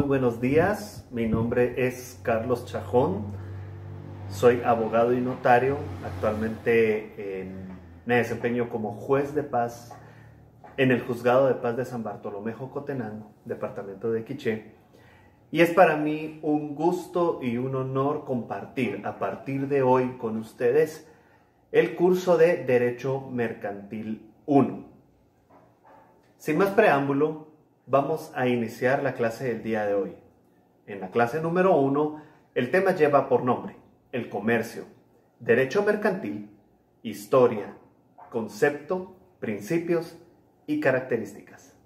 buenos días, mi nombre es Carlos Chajón, soy abogado y notario, actualmente me desempeño como juez de paz en el Juzgado de Paz de San Bartolomé Jocotenango, departamento de Quiché, y es para mí un gusto y un honor compartir a partir de hoy con ustedes el curso de Derecho Mercantil 1. Sin más preámbulo, vamos a iniciar la clase del día de hoy. En la clase número 1, el tema lleva por nombre el comercio, derecho mercantil, historia, concepto, principios y características.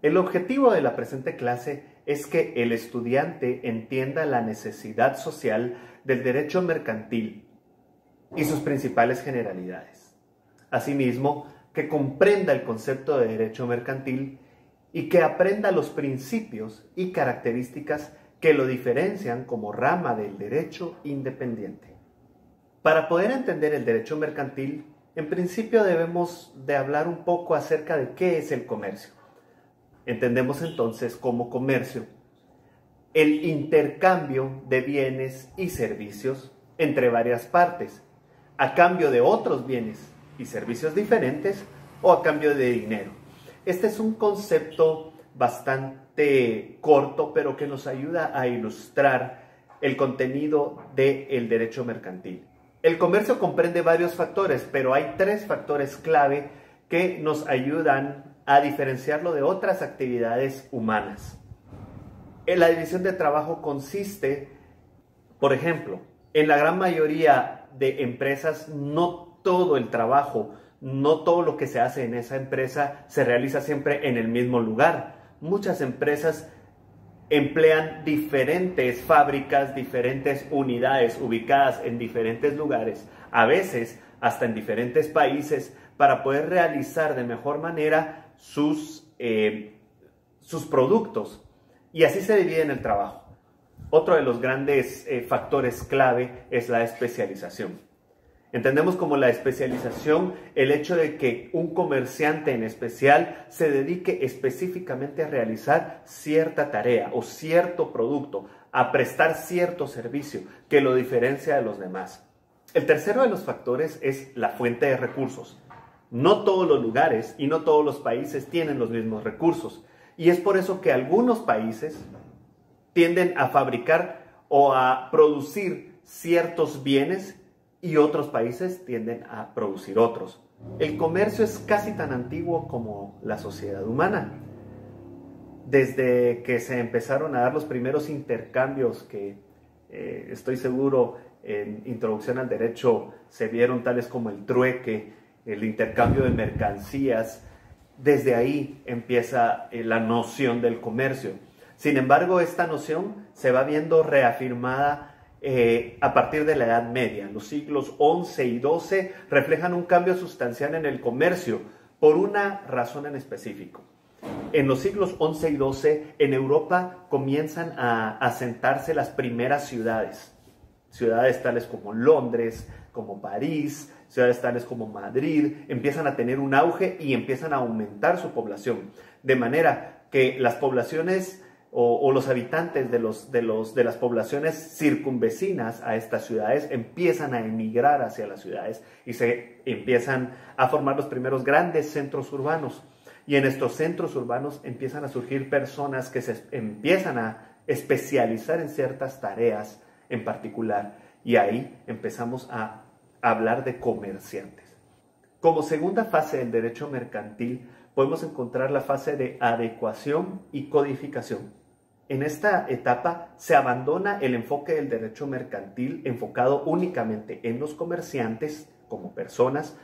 El objetivo de la presente clase es que el estudiante entienda la necesidad social del derecho mercantil y sus principales generalidades. Asimismo, que comprenda el concepto de derecho mercantil y que aprenda los principios y características que lo diferencian como rama del derecho independiente. Para poder entender el derecho mercantil, en principio debemos de hablar un poco acerca de qué es el comercio. Entendemos entonces como comercio el intercambio de bienes y servicios entre varias partes, a cambio de otros bienes y servicios diferentes o a cambio de dinero. Este es un concepto bastante corto, pero que nos ayuda a ilustrar el contenido del derecho mercantil. El comercio comprende varios factores, pero hay tres factores clave que nos ayudan a diferenciarlo de otras actividades humanas. La división de trabajo consiste, por ejemplo, en la gran mayoría de empresas no todo el trabajo, no todo lo que se hace en esa empresa se realiza siempre en el mismo lugar. Muchas empresas emplean diferentes fábricas, diferentes unidades ubicadas en diferentes lugares, a veces hasta en diferentes países, para poder realizar de mejor manera sus productos. Y así se divide en el trabajo. Otro de los grandes factores clave es la especialización. Entendemos como la especialización el hecho de que un comerciante en especial se dedique específicamente a realizar cierta tarea o cierto producto, a prestar cierto servicio que lo diferencia de los demás. El tercero de los factores es la fuente de recursos. No todos los lugares y no todos los países tienen los mismos recursos, y es por eso que algunos países tienden a fabricar o a producir ciertos bienes y otros países tienden a producir otros. El comercio es casi tan antiguo como la sociedad humana. Desde que se empezaron a dar los primeros intercambios que estoy seguro en Introducción al Derecho se vieron, tales como el trueque, el intercambio de mercancías, desde ahí empieza la noción del comercio. Sin embargo, esta noción se va viendo reafirmada a partir de la Edad Media. Los siglos XI y XII reflejan un cambio sustancial en el comercio por una razón en específico. En los siglos XI y XII en Europa comienzan a asentarse las primeras ciudades. Ciudades tales como Londres, como París, ciudades tales como Madrid, empiezan a tener un auge y empiezan a aumentar su población. De manera que las poblaciones o los habitantes de las poblaciones circunvecinas a estas ciudades empiezan a emigrar hacia las ciudades y se empiezan a formar los primeros grandes centros urbanos. Y en estos centros urbanos empiezan a surgir personas que se empiezan a especializar en ciertas tareas en particular. Y ahí empezamos a hablar de comerciantes. Como segunda fase del derecho mercantil, podemos encontrar la fase de adecuación y codificación. En esta etapa se abandona el enfoque del derecho mercantil enfocado únicamente en los comerciantes como personas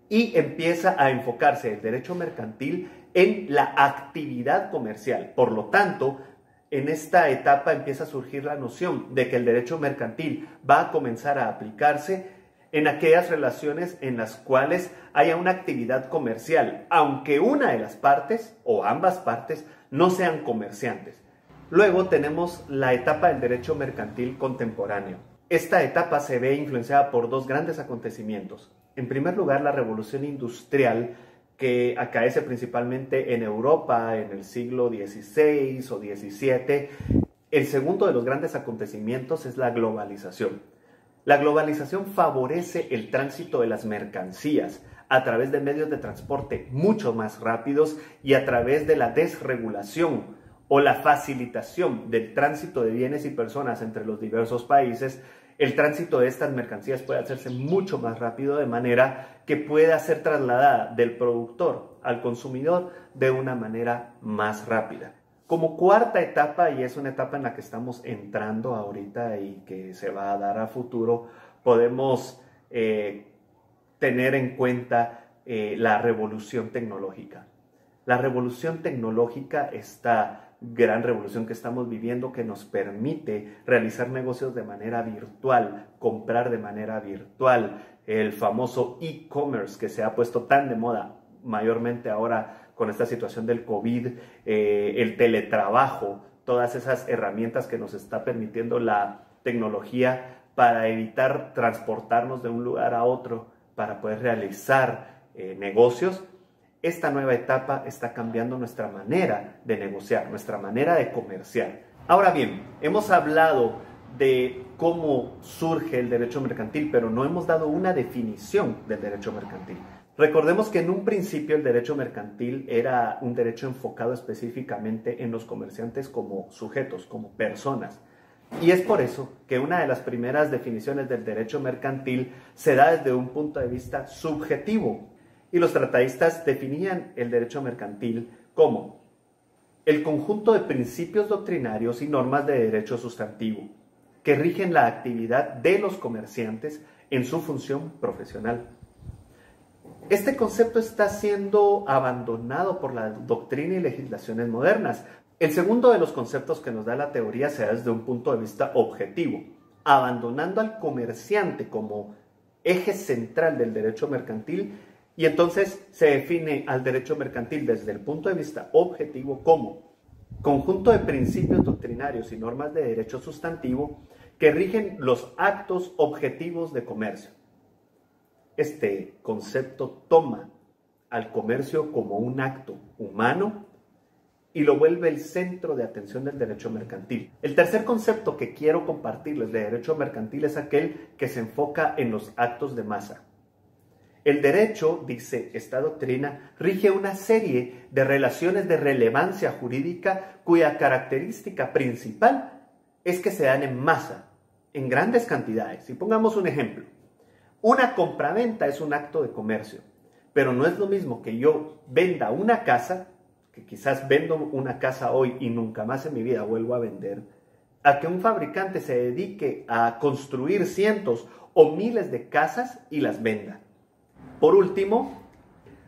y empieza a enfocarse el derecho mercantil en la actividad comercial. Por lo tanto, en esta etapa empieza a surgir la noción de que el derecho mercantil va a comenzar a aplicarse en aquellas relaciones en las cuales haya una actividad comercial, aunque una de las partes o ambas partes no sean comerciantes. Luego tenemos la etapa del derecho mercantil contemporáneo. Esta etapa se ve influenciada por dos grandes acontecimientos. En primer lugar, la revolución industrial que acaece principalmente en Europa en el siglo XVI o XVII. El segundo de los grandes acontecimientos es la globalización. La globalización favorece el tránsito de las mercancías a través de medios de transporte mucho más rápidos y a través de la desregulación o la facilitación del tránsito de bienes y personas entre los diversos países. El tránsito de estas mercancías puede hacerse mucho más rápido, de manera que pueda ser trasladada del productor al consumidor de una manera más rápida. Como cuarta etapa, y es una etapa en la que estamos entrando ahorita y que se va a dar a futuro, podemos tener en cuenta la revolución tecnológica. La revolución tecnológica, esta gran revolución que estamos viviendo, que nos permite realizar negocios de manera virtual, comprar de manera virtual, el famoso e-commerce que se ha puesto tan de moda, mayormente ahora con esta situación del COVID, el teletrabajo, todas esas herramientas que nos está permitiendo la tecnología para evitar transportarnos de un lugar a otro, para poder realizar negocios. Esta nueva etapa está cambiando nuestra manera de negociar, nuestra manera de comerciar. Ahora bien, hemos hablado de cómo surge el derecho mercantil, pero no hemos dado una definición del derecho mercantil. Recordemos que en un principio el derecho mercantil era un derecho enfocado específicamente en los comerciantes como sujetos, como personas. Y es por eso que una de las primeras definiciones del derecho mercantil se da desde un punto de vista subjetivo. Y los tratadistas definían el derecho mercantil como el conjunto de principios doctrinarios y normas de derecho sustantivo que rigen la actividad de los comerciantes en su función profesional. Este concepto está siendo abandonado por la doctrina y legislaciones modernas. El segundo de los conceptos que nos da la teoría se da desde un punto de vista objetivo, abandonando al comerciante como eje central del derecho mercantil, y entonces se define al derecho mercantil desde el punto de vista objetivo como conjunto de principios doctrinarios y normas de derecho sustantivo que rigen los actos objetivos de comercio. Este concepto toma al comercio como un acto humano y lo vuelve el centro de atención del derecho mercantil. El tercer concepto que quiero compartirles de derecho mercantil es aquel que se enfoca en los actos de masa. El derecho, dice esta doctrina, rige una serie de relaciones de relevancia jurídica cuya característica principal es que se dan en masa, en grandes cantidades. Y pongamos un ejemplo. Una compraventa es un acto de comercio, pero no es lo mismo que yo venda una casa, que quizás vendo una casa hoy y nunca más en mi vida vuelvo a vender, a que un fabricante se dedique a construir cientos o miles de casas y las venda. Por último,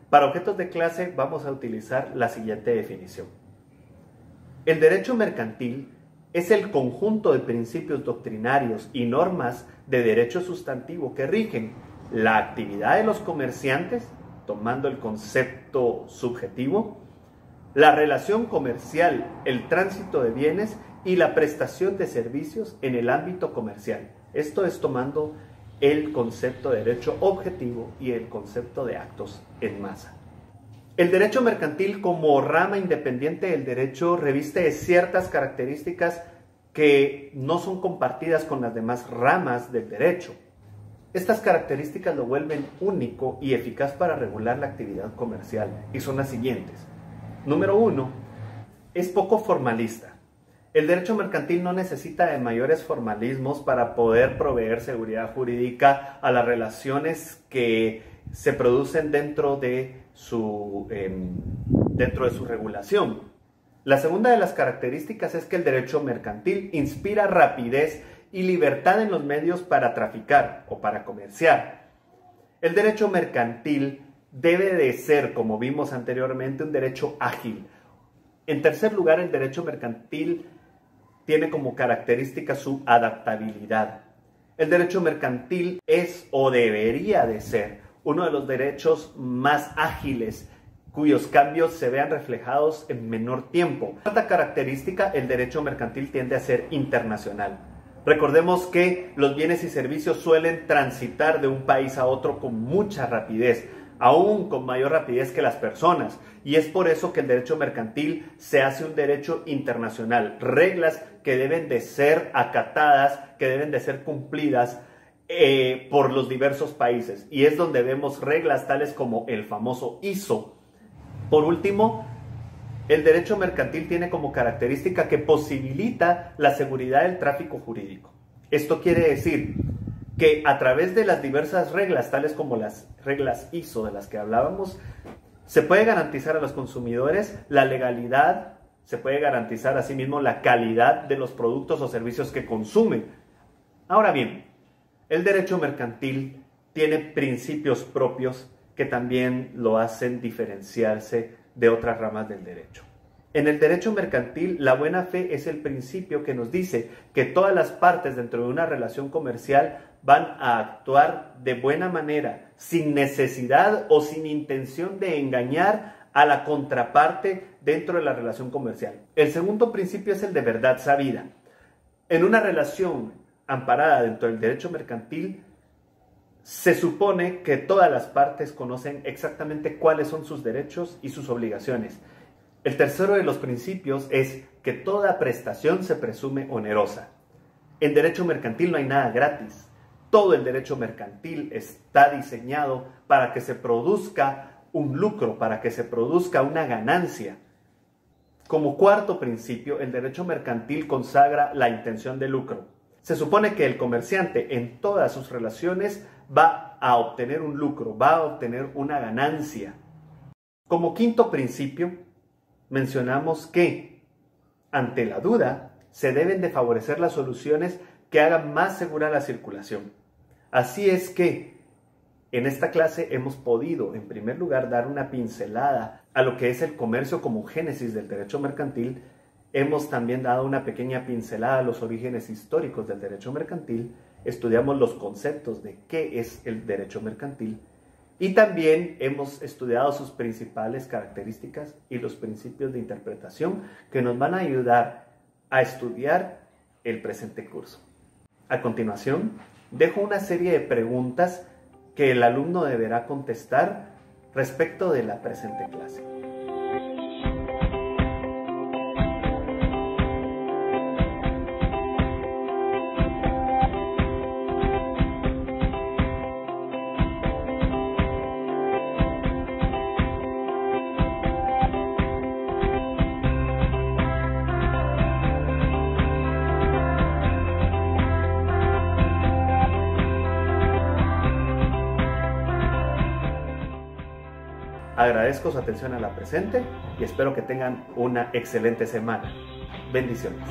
para objetos de clase vamos a utilizar la siguiente definición. El derecho mercantil es el conjunto de principios doctrinarios y normas de derecho sustantivo que rigen la actividad de los comerciantes, tomando el concepto subjetivo, la relación comercial, el tránsito de bienes y la prestación de servicios en el ámbito comercial. Esto es tomando el concepto de derecho objetivo y el concepto de actos en masa. El derecho mercantil, como rama independiente del derecho, reviste de ciertas características que no son compartidas con las demás ramas del derecho. Estas características lo vuelven único y eficaz para regular la actividad comercial, y son las siguientes. Número 1, es poco formalista. El derecho mercantil no necesita de mayores formalismos para poder proveer seguridad jurídica a las relaciones que se producen dentro de su regulación. La segunda de las características es que el derecho mercantil inspira rapidez y libertad en los medios para traficar o para comerciar. El derecho mercantil debe de ser, como vimos anteriormente, un derecho ágil. En tercer lugar, el derecho mercantil tiene como característica su adaptabilidad. El derecho mercantil es o debería de ser uno de los derechos más ágiles, cuyos cambios se vean reflejados en menor tiempo. Cuarta característica, el derecho mercantil tiende a ser internacional. Recordemos que los bienes y servicios suelen transitar de un país a otro con mucha rapidez. aún con mayor rapidez que las personas. Y es por eso que el derecho mercantil se hace un derecho internacional. Reglas que deben de ser acatadas, que deben de ser cumplidas por los diversos países. Y es donde vemos reglas tales como el famoso ISO. Por último, el derecho mercantil tiene como característica que posibilita la seguridad del tráfico jurídico. Esto quiere decir que a través de las diversas reglas, tales como las reglas ISO de las que hablábamos, se puede garantizar a los consumidores la legalidad, se puede garantizar asimismo la calidad de los productos o servicios que consumen. Ahora bien, el derecho mercantil tiene principios propios que también lo hacen diferenciarse de otras ramas del derecho. En el derecho mercantil, la buena fe es el principio que nos dice que todas las partes dentro de una relación comercial van a actuar de buena manera, sin necesidad o sin intención de engañar a la contraparte dentro de la relación comercial. El segundo principio es el de verdad sabida. En una relación amparada dentro del derecho mercantil, se supone que todas las partes conocen exactamente cuáles son sus derechos y sus obligaciones. El tercero de los principios es que toda prestación se presume onerosa. En derecho mercantil no hay nada gratis. Todo el derecho mercantil está diseñado para que se produzca un lucro, para que se produzca una ganancia. Como cuarto principio, el derecho mercantil consagra la intención de lucro. Se supone que el comerciante en todas sus relaciones va a obtener un lucro, va a obtener una ganancia. Como quinto principio, mencionamos que ante la duda se deben de favorecer las soluciones que hagan más segura la circulación. Así es que en esta clase hemos podido, en primer lugar, dar una pincelada a lo que es el comercio como génesis del derecho mercantil. Hemos también dado una pequeña pincelada a los orígenes históricos del derecho mercantil. Estudiamos los conceptos de qué es el derecho mercantil. Y también hemos estudiado sus principales características y los principios de interpretación que nos van a ayudar a estudiar el presente curso. A continuación, dejo una serie de preguntas que el alumno deberá contestar respecto de la presente clase. Agradezco su atención a la presente y espero que tengan una excelente semana. Bendiciones.